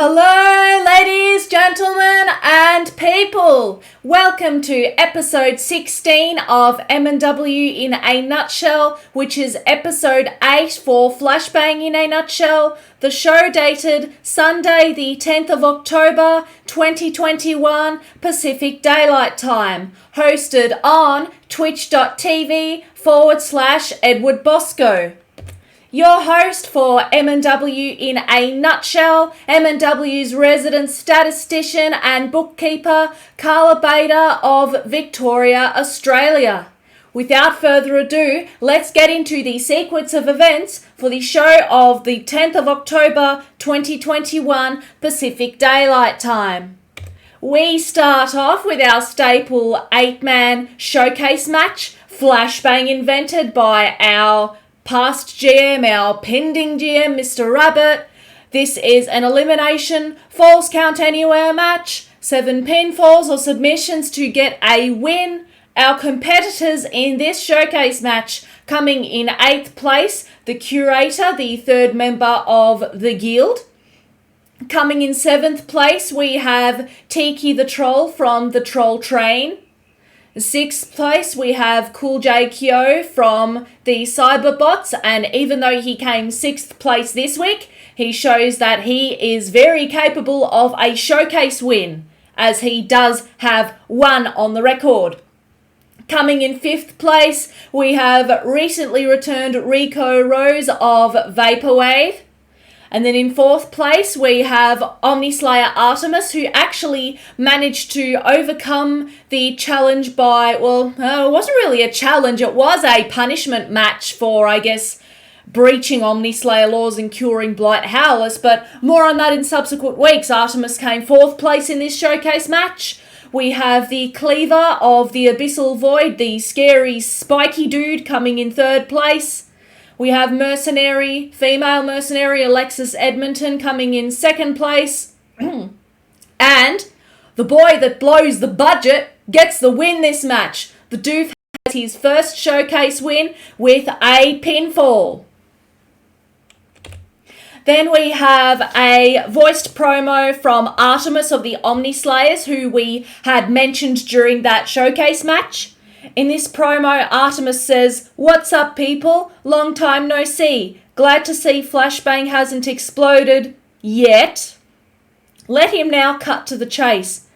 Hello, ladies, gentlemen, and people. Welcome to episode 16 of MNW In A Nutshell, which is episode 8 for Flashbang In A Nutshell. The show dated Sunday, the 10th of October, 2021, Pacific Daylight Time. Hosted on twitch.tv/Edward Bosco. Your host for MNW In A Nutshell, MNW's resident statistician and bookkeeper, Carla Bader of Victoria, Australia. Without further ado, let's get into the sequence of events for the show of the 10th of October 2021 Pacific Daylight Time. We start off with our staple 8-man showcase match, Flashbang, invented by our past GM, our pending GM, Mr. Rabbit. This is an elimination falls count anywhere match, 7 pinfalls or submissions to get a win. Our competitors in this showcase match, coming in 8th place, the Curator, the 3rd member of the guild. Coming in 7th place, we have Tiki the Troll from the Troll Train. 6th place, we have Cool J Kyo from the Cyberbots, and even though he came 6th place this week, he shows that he is very capable of a showcase win, as he does have one on the record. Coming in 5th place, we have recently returned Rico Rose of Vaporwave. And then in 4th place, we have Omnislayer Artemis, who actually managed to overcome the challenge by, it wasn't really a challenge, it was a punishment match for, breaching Omnislayer laws and curing Blight Howless, but more on that in subsequent weeks. Artemis came 4th place in this showcase match. We have the Cleaver of the Abyssal Void, the scary spiky dude, coming in 3rd place. We have female mercenary Alexis Edmonton coming in 2nd place. And the boy that blows the budget gets the win this match. The Doof has his first showcase win with a pinfall. Then we have a voiced promo from Artemis of the Omnislayers, who we had mentioned during that showcase match. In this promo, Artemis says, "What's up, people? Long time no see. Glad to see Flashbang hasn't exploded yet." Let him now cut to the chase.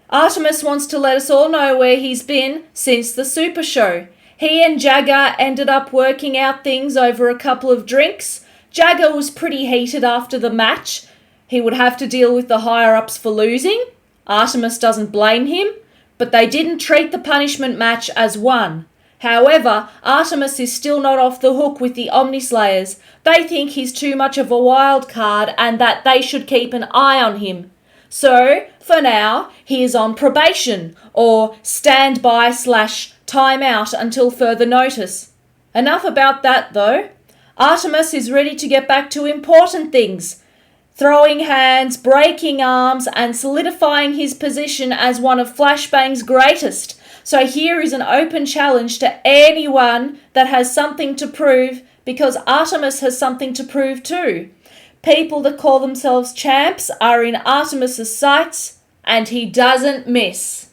Artemis wants to let us all know where he's been since the Super Show. He and Jagger ended up working out things over a couple of drinks. Jagger was pretty heated after the match. He would have to deal with the higher-ups for losing. Artemis doesn't blame him, but they didn't treat the punishment match as one. However, Artemis is still not off the hook with the Omnislayers. They think he's too much of a wild card and that they should keep an eye on him. So, for now, he is on probation, or standby/timeout until further notice. Enough about that though. Artemis is ready to get back to important things. Throwing hands, breaking arms, and solidifying his position as one of Flashbang's greatest. So here is an open challenge to anyone that has something to prove, because Artemis has something to prove too. People that call themselves champs are in Artemis's sights, and he doesn't miss.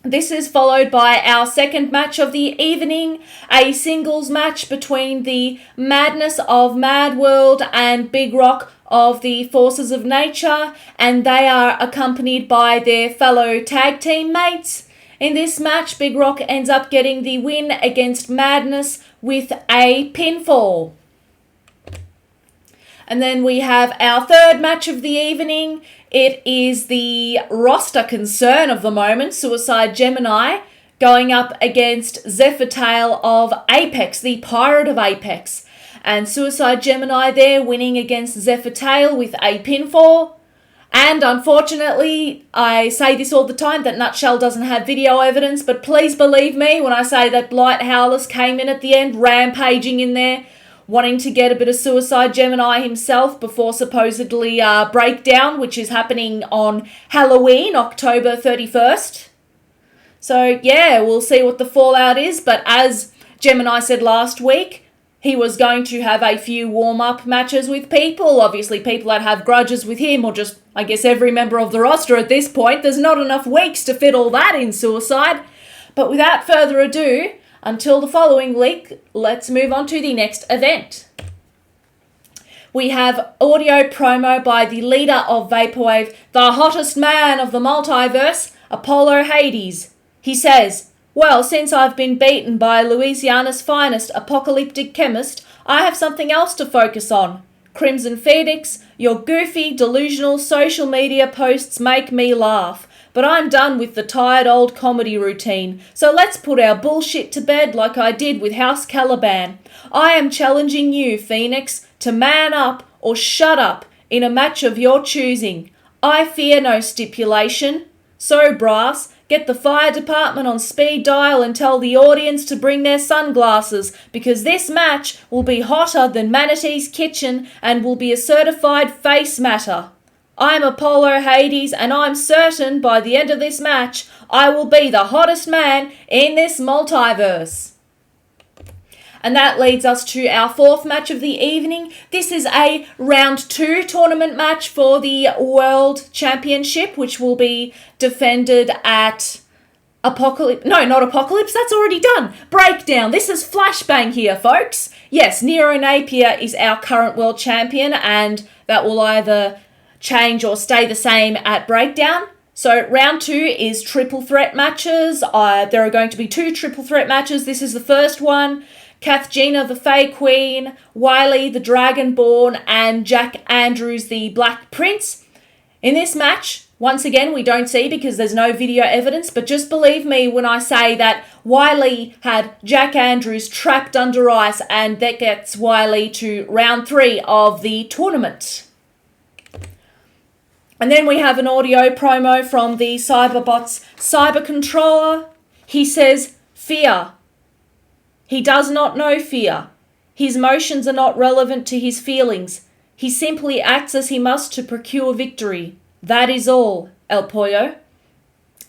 This is followed by our second match of the evening, a singles match between the Madness of Mad World and Big Rock of the Forces of Nature, and they are accompanied by their fellow tag team mates. In this match, Big Rock ends up getting the win against Madness with a pinfall. And then we have our third match of the evening. It is the roster concern of the moment, Suicide Gemini, going up against Zephyr Tail of Apex, the Pirate of Apex. And Suicide Gemini there winning against Zephyr Tail with a pinfall. And unfortunately, I say this all the time, that Nutshell doesn't have video evidence, but please believe me when I say that Blight Howless came in at the end, rampaging in there, wanting to get a bit of Suicide Gemini himself before supposedly Breakdown, which is happening on Halloween, October 31st. So yeah, we'll see what the fallout is, but as Gemini said last week, he was going to have a few warm-up matches with people, obviously people that have grudges with him, or just, I guess, every member of the roster at this point. There's not enough weeks to fit all that in Suicide. But without further ado, until the following week, let's move on to the next event. We have audio promo by the leader of Vaporwave, the hottest man of the multiverse, Apollo Hades. He says, "Well, since I've been beaten by Louisiana's finest apocalyptic chemist, I have something else to focus on. Crimson Phoenix, your goofy, delusional social media posts make me laugh. But I'm done with the tired old comedy routine, so let's put our bullshit to bed like I did with House Caliban. I am challenging you, Phoenix, to man up or shut up in a match of your choosing. I fear no stipulation. So, brass, get the fire department on speed dial and tell the audience to bring their sunglasses, because this match will be hotter than Manatee's kitchen and will be a certified face matter. I'm Apollo Hades, and I'm certain by the end of this match, I will be the hottest man in this multiverse." And that leads us to our fourth match of the evening. This is a round 2 tournament match for the World Championship, which will be defended at Apocalypse. No, not Apocalypse. That's already done. Breakdown. This is Flashbang here, folks. Yes, Nero Napier is our current world champion, and that will either change or stay the same at Breakdown. So round 2 is triple threat matches. There are going to be 2 triple threat matches. This is the first one. Kath Gina, the Fae Queen, Wiley, the Dragonborn, and Jack Andrews, the Black Prince. In this match, once again, we don't see because there's no video evidence, but just believe me when I say that Wiley had Jack Andrews trapped under ice, and that gets Wiley to round 3 of the tournament. And then we have an audio promo from the Cyberbot's Cybercontroller. He says, "Fear. He does not know fear. His motions are not relevant to his feelings. He simply acts as he must to procure victory. That is all, El Pollo."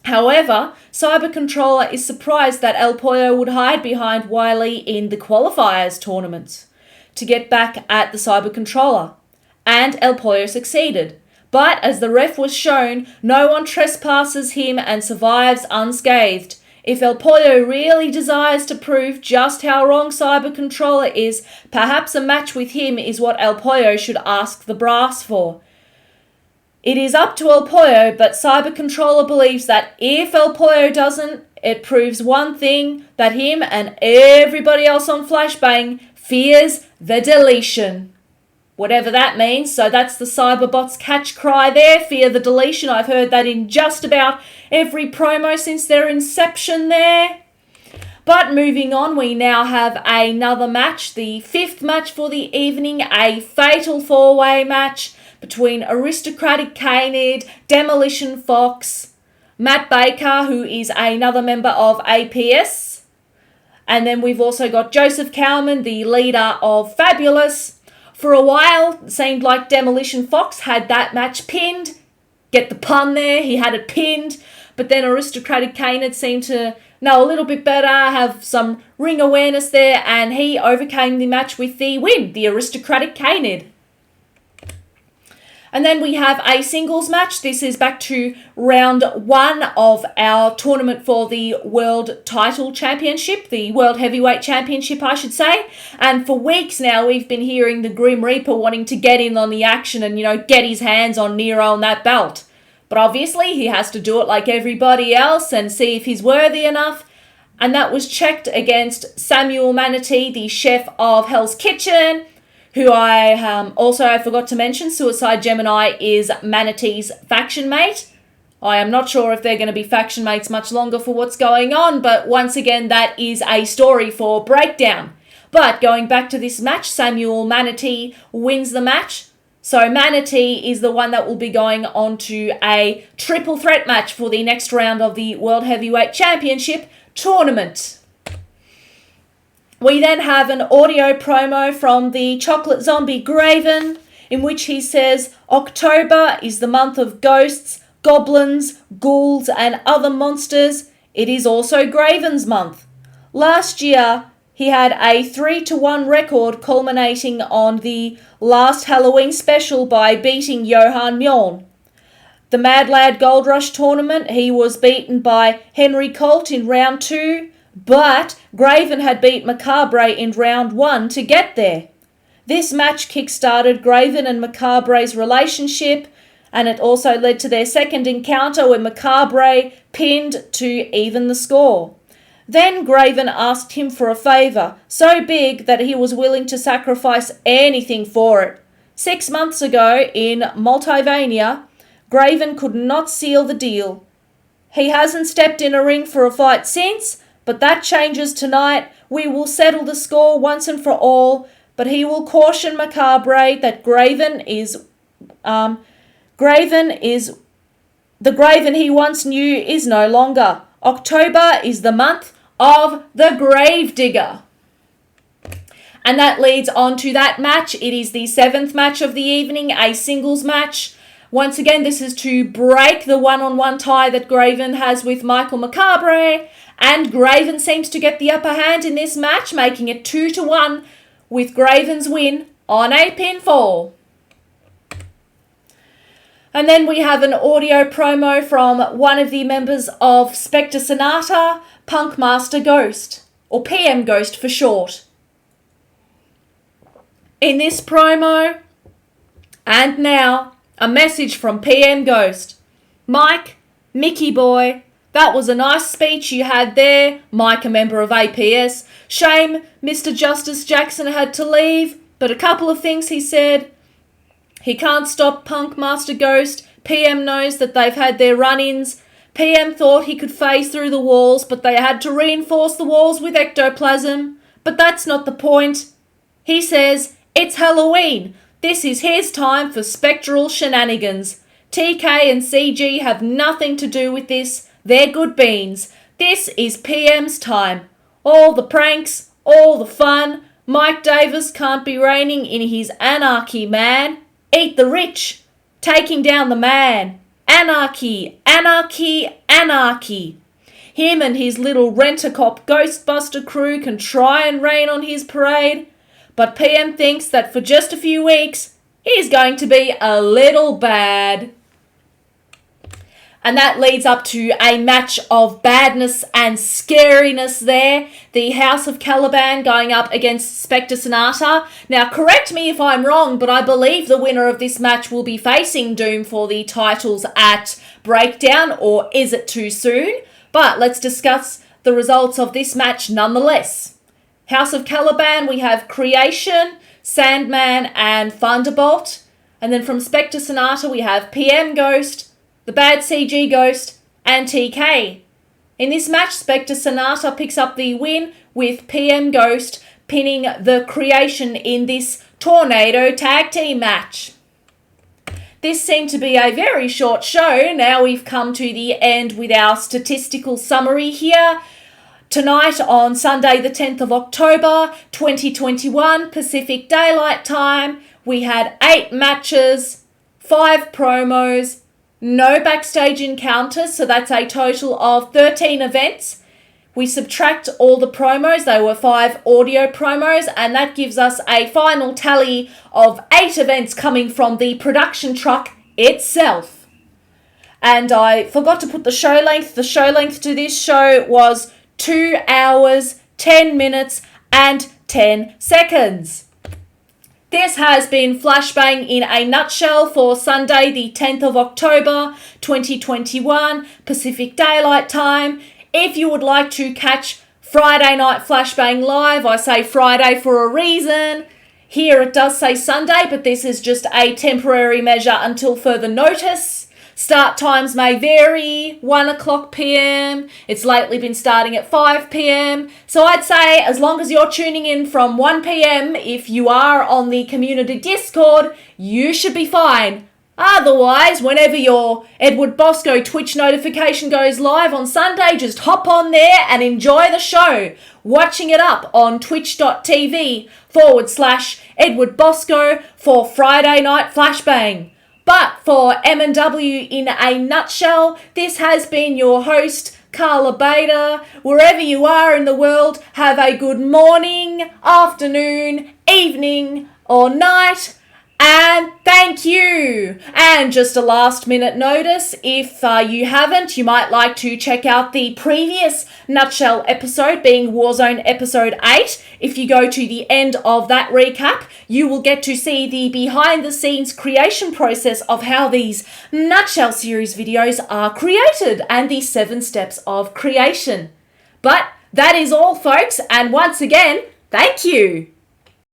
However, Cybercontroller is surprised that El Pollo would hide behind Wiley in the qualifiers tournaments to get back at the Cybercontroller. And El Pollo succeeded. But as the ref was shown, no one trespasses him and survives unscathed. If El Pollo really desires to prove just how wrong Cybercontroller is, perhaps a match with him is what El Pollo should ask the brass for. It is up to El Pollo, but Cybercontroller believes that if El Pollo doesn't, it proves one thing, that him and everybody else on Flashbang fears the deletion. Whatever that means, so that's the Cyberbot's catch cry there, fear the deletion. I've heard that in just about every promo since their inception there. But moving on, we now have another match, the 5th match for the evening, a fatal 4-way match between Aristocratic Canid, Demolition Fox, Matt Baker, who is another member of APS, and then we've also got Joseph Cowman, the leader of Fabulous. For a while, it seemed like Demolition Fox had that match pinned. Get the pun there, he had it pinned. But then Aristocratic Canid seemed to know a little bit better, have some ring awareness there, and he overcame the match with the win, the Aristocratic Canid. And then we have a singles match. This is back to round 1 of our tournament for the World Title Championship, the World Heavyweight Championship, I should say. And for weeks now, we've been hearing the Grim Reaper wanting to get in on the action and, get his hands on Nero and that belt. But obviously, he has to do it like everybody else and see if he's worthy enough. And that was checked against Samuel Manatee, the chef of Hell's Kitchen, who I forgot to mention, Suicide Gemini is Manatee's faction mate. I am not sure if they're going to be faction mates much longer for what's going on, but once again, that is a story for Breakdown. But going back to this match, Samuel Manatee wins the match. So Manatee is the one that will be going on to a triple threat match for the next round of the World Heavyweight Championship tournament. We then have an audio promo from the Chocolate Zombie Graven, in which he says, "October is the month of ghosts, goblins, ghouls, and other monsters. It is also Graven's month. Last year, He had a 3-1 record culminating on the last Halloween special by beating Johan Mjoln. The Mad Lad Gold Rush tournament, he was beaten by Henry Colt in round 2, but Graven had beat Macabre in round 1 to get there. This match kick-started Graven and Macabre's relationship, and it also led to their second encounter where Macabre pinned to even the score. Then Graven asked him for a favour, so big that he was willing to sacrifice anything for it. 6 months ago, in Multivania, Graven could not seal the deal. He hasn't stepped in a ring for a fight since, but that changes tonight. We will settle the score once and for all, but he will caution Macabre that the Graven he once knew is no longer. October is the month of the Gravedigger. And that leads on to that match. It is the 7th match of the evening, a singles match. Once again, this is to break the one-on-one tie that Graven has with Michael Macabre, and Graven seems to get the upper hand in this match, making it 2-1 with Graven's win on a pinfall. And then we have an audio promo from one of the members of Spectre Sonata, Punk Master Ghost, or PM Ghost for short. In this promo, and now, a message from PM Ghost. Mike, Mickey boy, that was a nice speech you had there. Mike, a member of APS. Shame Mr. Justice Jackson had to leave, but a couple of things he said. He can't stop Punk Master Ghost. PM knows that they've had their run-ins. PM thought he could phase through the walls, but they had to reinforce the walls with ectoplasm. But that's not the point. He says, it's Halloween. This is his time for spectral shenanigans. TK and CG have nothing to do with this. They're good beans. This is PM's time. All the pranks, all the fun. Mike Davis can't be reigning in his anarchy, man. Eat the rich. Taking down the man. Anarchy, anarchy, anarchy. Him and his little rent-a-cop Ghostbuster crew can try and rain on his parade, but PM thinks that for just a few weeks, he's going to be a little bad. And that leads up to a match of badness and scariness there. The House of Caliban going up against Spectre Sonata. Now, correct me if I'm wrong, but I believe the winner of this match will be facing Doom for the titles at Breakdown, or is it too soon? But let's discuss the results of this match nonetheless. House of Caliban, we have Creation, Sandman, and Thunderbolt. And then from Spectre Sonata, we have PM Ghost, the Bad CG Ghost, and TK. In this match, Spectre Sonata picks up the win with PM Ghost pinning the Creation in this Tornado Tag Team match. This seemed to be a very short show. Now we've come to the end with our statistical summary here. Tonight on Sunday the 10th of October 2021 Pacific Daylight Time, we had 8 matches, 5 promos, no backstage encounters, so that's a total of 13 events. We subtract all the promos, they were 5 audio promos, and that gives us a final tally of 8 events coming from the production truck itself. And I forgot to put the show length. The show length to this show was 2 hours, 10 minutes, and 10 seconds. This has been Flashbang in a nutshell for Sunday the 10th of October 2021 Pacific Daylight Time. If you would like to catch Friday Night Flashbang live, I say Friday for a reason. Here it does say Sunday, but this is just a temporary measure until further notice. Start times may vary, 1 o'clock p.m. It's lately been starting at 5 p.m. So I'd say as long as you're tuning in from 1 p.m, if you are on the community Discord, you should be fine. Otherwise, whenever your Edward Bosco Twitch notification goes live on Sunday, just hop on there and enjoy the show. Watching it up on twitch.tv/Edward Bosco for Friday Night Flashbang. But for MNW In A Nutshell, this has been your host, Carla Beta. Wherever you are in the world, have a good morning, afternoon, evening, or night. And thank you. And just a last minute notice, if you haven't, you might like to check out the previous Nutshell episode, being Warzone episode 8. If you go to the end of that recap, you will get to see the behind the scenes creation process of how these Nutshell series videos are created and the 7 steps of creation. But that is all, folks, and once again, thank you.